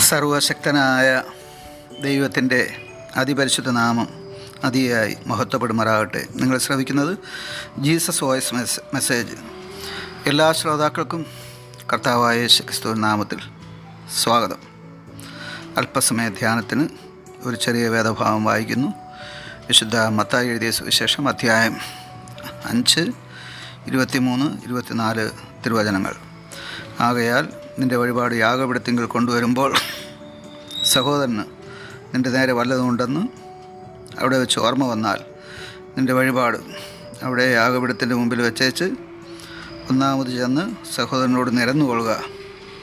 സർവശക്തനായ ദൈവത്തിൻ്റെ അതിപരിശുദ്ധ നാമം അതിയായി മഹത്വപ്പെടുമാറാകട്ടെ. നിങ്ങൾ ശ്രവിക്കുന്നത് ജീസസ് വോയിസ് മെസ്സേജ്. എല്ലാ ശ്രോതാക്കൾക്കും കർത്താവായ യേശു ക്രിസ്തുവിൻ നാമത്തിൽ സ്വാഗതം. അല്പസമയ ധ്യാനത്തിന് ഒരു ചെറിയ വേദഭാഗം വായിക്കുന്നു. വിശുദ്ധ മത്തായി എഴുതിയ സുവിശേഷം അധ്യായം 5, 23, 24 തിരുവചനങ്ങൾ. ആകയാൽ നിൻ്റെ വഴിപാട് യാഗപീഠത്തിങ്കൽ കൊണ്ടുവരുമ്പോൾ സഹോദരന് നിൻ്റെ നേരെ വല്ലതുമുണ്ടെന്ന് അവിടെ വെച്ച് ഓർമ്മ വന്നാൽ നിൻ്റെ വഴിപാട് അവിടെ യാഗപീഠത്തിൻ്റെ മുമ്പിൽ വെച്ചേച്ച് ഒന്നാമത് ചെന്ന് സഹോദരനോട് നിരന്നുകൊള്ളുക.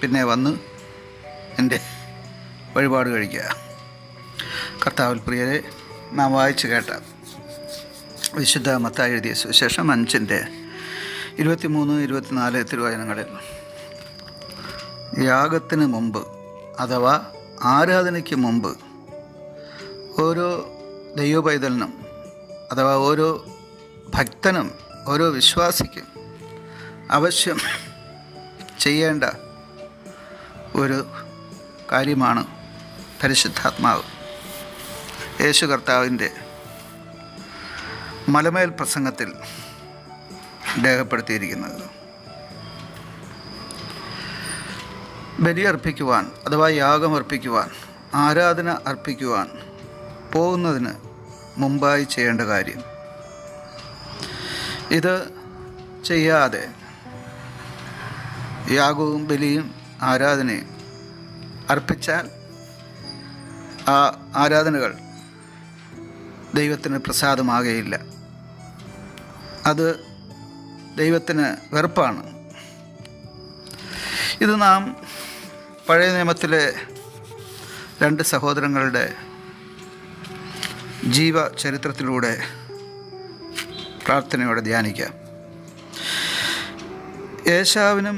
പിന്നെ വന്ന് എൻ്റെ വഴിപാട് കഴിക്കുക. കർത്താവിൽ പ്രിയരെ, നാം വായിച്ചു കേട്ട വിശുദ്ധ മത്തായി എഴുതിയ സുവിശേഷം 5-ന്റെ 23, 24 തിരുവചനങ്ങളിൽ യാഗത്തിന് മുമ്പ് അഥവാ ആരാധനയ്ക്ക് മുമ്പ് ഓരോ ദൈവപൈതലിനും അഥവാ ഓരോ ഭക്തനും ഓരോ വിശ്വാസിക്കും അവശ്യം ചെയ്യേണ്ട ഒരു കാര്യമാണ് പരിശുദ്ധാത്മാവ്. യേശു കർത്താവിൻ്റെ മലമേൽ പ്രസംഗത്തിൽ രേഖപ്പെടുത്തിയിരിക്കുന്നത്. ബലിയർപ്പിക്കുവാൻ അഥവാ യാഗമർപ്പിക്കുവാൻ, ആരാധന അർപ്പിക്കുവാൻ പോകുന്നതിന് മുമ്പായി ചെയ്യേണ്ട കാര്യം. ഇത് ചെയ്യാതെ യാഗവും ബലിയും ആരാധനയും അർപ്പിച്ചാൽ ആ ആരാധനകൾ ദൈവത്തിന് പ്രസാദമാകുകയില്ല. അത് ദൈവത്തിന് വെറുപ്പാണ്. ഇത് നാം പഴയ നിയമത്തിലെ 2 സഹോദരങ്ങളുടെ ജീവചരിത്രത്തിലൂടെ പ്രാർത്ഥനയോടെ ധ്യാനിക്കാം. ഏശാവിനും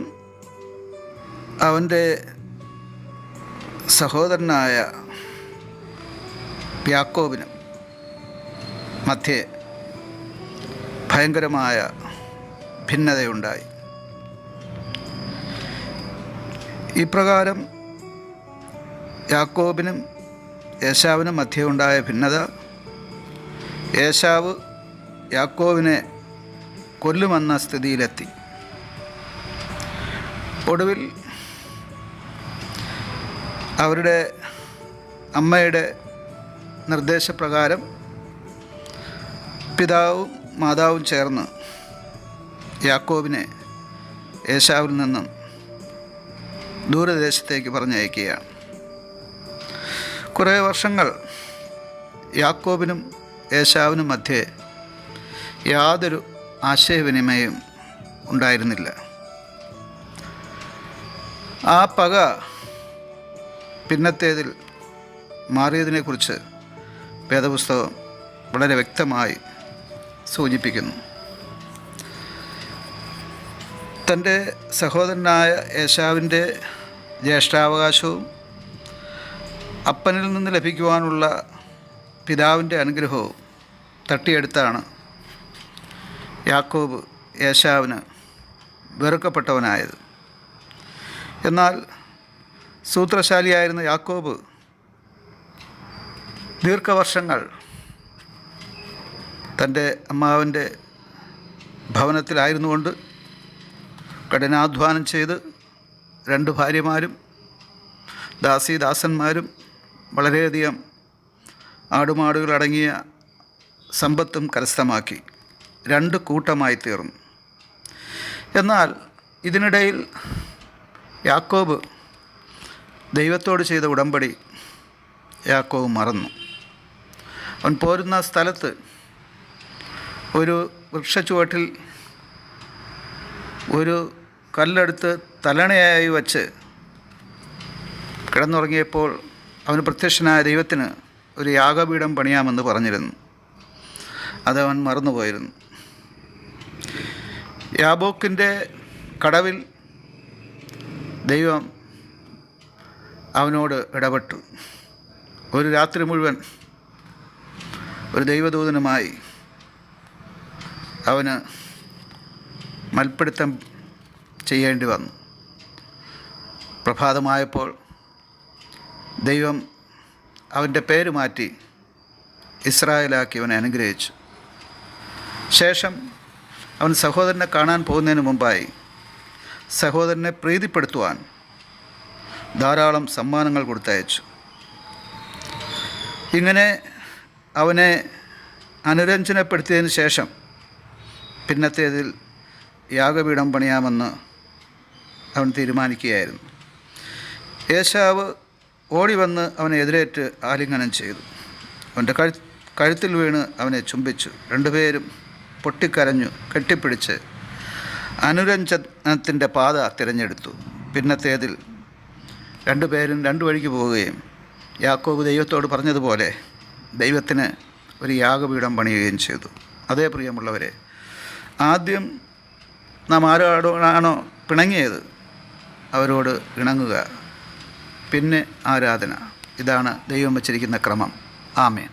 അവൻ്റെ സഹോദരനായ യാക്കോബിനും മധ്യേ ഭയങ്കരമായ ഭിന്നതയുണ്ടായി. ഇപ്രകാരം യാക്കോബിനും ഏശാവിനും മധ്യേ ഉണ്ടായ ഭിന്നത, ഏശാവ് യാക്കോബിനെ കൊല്ലുമെന്ന സ്ഥിതിയിലെത്തി. ഒടുവിൽ അവരുടെ അമ്മയുടെ നിർദ്ദേശപ്രകാരം പിതാവും മാതാവും ചേർന്ന് യാക്കോബിനെ ഏശാവിൽ നിന്നും ദൂരദേശത്തേക്ക് പറഞ്ഞയക്കുകയാണ്. കുറേ വർഷങ്ങൾ യാക്കോബിനും ഏശാവിനും മധ്യേ യാതൊരു ആശയവിനിമയവും ഉണ്ടായിരുന്നില്ല. ആ പക പിന്നത്തേതിൽ മാറിയതിനെക്കുറിച്ച് വേദപുസ്തകം വളരെ വ്യക്തമായി സൂചിപ്പിക്കുന്നു. തൻ്റെ സഹോദരനായ ഏശാവിൻ്റെ ജ്യേഷ്ഠാവകാശവും അപ്പനിൽ നിന്ന് ലഭിക്കുവാനുള്ള പിതാവിൻ്റെ അനുഗ്രഹവും തട്ടിയെടുത്താണ് യാക്കോബ് ഏശാവിന് വെറുക്കപ്പെട്ടവനായത്. എന്നാൽ സൂത്രശാലിയായിരുന്ന യാക്കോബ് ദീർഘവർഷങ്ങൾ തൻ്റെ അമ്മാവൻ്റെ ഭവനത്തിലായിരുന്നുകൊണ്ട് കഠിനാധ്വാനം ചെയ്ത് 2 ഭാര്യമാരും ദാസീദാസന്മാരും വളരെയധികം ആടുമാടുകളടങ്ങിയ സമ്പത്തും കരസ്ഥമാക്കി 2 കൂട്ടമായി തീർന്നു. എന്നാൽ ഇതിനിടയിൽ യാക്കോബ് ദൈവത്തോട് ചെയ്ത ഉടമ്പടി യാക്കോബ് മറന്നു. അവൻ പോരുന്ന സ്ഥലത്ത് ഒരു വൃക്ഷച്ചുവട്ടിൽ ഒരു കല്ലെടുത്ത് തലണയായി വച്ച് കിടന്നുറങ്ങിയപ്പോൾ അവന് പ്രത്യക്ഷനായ ദൈവത്തിന് ഒരു യാഗപീഠം പണിയാമെന്ന് പറഞ്ഞിരുന്നു. അതവൻ മറന്നുപോയിരുന്നു. യാബോക്കിൻ്റെ കടവിൽ ദൈവം അവനോട് ഇടപെട്ടു. ഒരു രാത്രി മുഴുവൻ ഒരു ദൈവദൂതനുമായി അവന് മൽപ്പിടുത്തം ചെയ്യേണ്ടി വന്നു. പ്രഭാതമായപ്പോൾ ദൈവം അവൻ്റെ പേര് മാറ്റി ഇസ്രായേലാക്കി അവനെ അനുഗ്രഹിച്ചു. ശേഷം അവൻ സഹോദരനെ കാണാൻ പോകുന്നതിന് മുമ്പായി സഹോദരനെ പ്രീതിപ്പെടുത്തുവാൻ ധാരാളം സമ്മാനങ്ങൾ കൊടുത്തയച്ചു. ഇങ്ങനെ അവനെ അനുരഞ്ജനപ്പെടുത്തിയതിന് ശേഷം പിന്നത്തേതിൽ യാഗപീഠം പണിയാമെന്ന് അവൻ തീരുമാനിക്കുകയായിരുന്നു. ഏശാവ് ഓടി വന്ന് അവനെ എതിരേറ്റ് ആലിംഗനം ചെയ്തു. അവൻ്റെ കഴുത്തിൽ വീണ് അവനെ ചുംബിച്ചു. രണ്ടുപേരും പൊട്ടിക്കരഞ്ഞു. കെട്ടിപ്പിടിച്ച് അനുരഞ്ജനത്തിൻ്റെ പാത തിരഞ്ഞെടുത്തു. പിന്നത്തേതിൽ രണ്ടുപേരും രണ്ടു വഴിക്ക് പോവുകയും യാക്കോബ് ദൈവത്തോട് പറഞ്ഞതുപോലെ ദൈവത്തിന് ഒരു യാഗപീഠം പണിയുകയും ചെയ്തു. അതേ പ്രിയമുള്ളവരെ, ആദ്യം നാം ആരോടാണോ പിണങ്ങിയത് അവരോട് ഇണങ്ങുക, പിന്നെ ആരാധന. ഇതാണ് ദൈവം വച്ചിരിക്കുന്ന ക്രമം. ആമേൻ.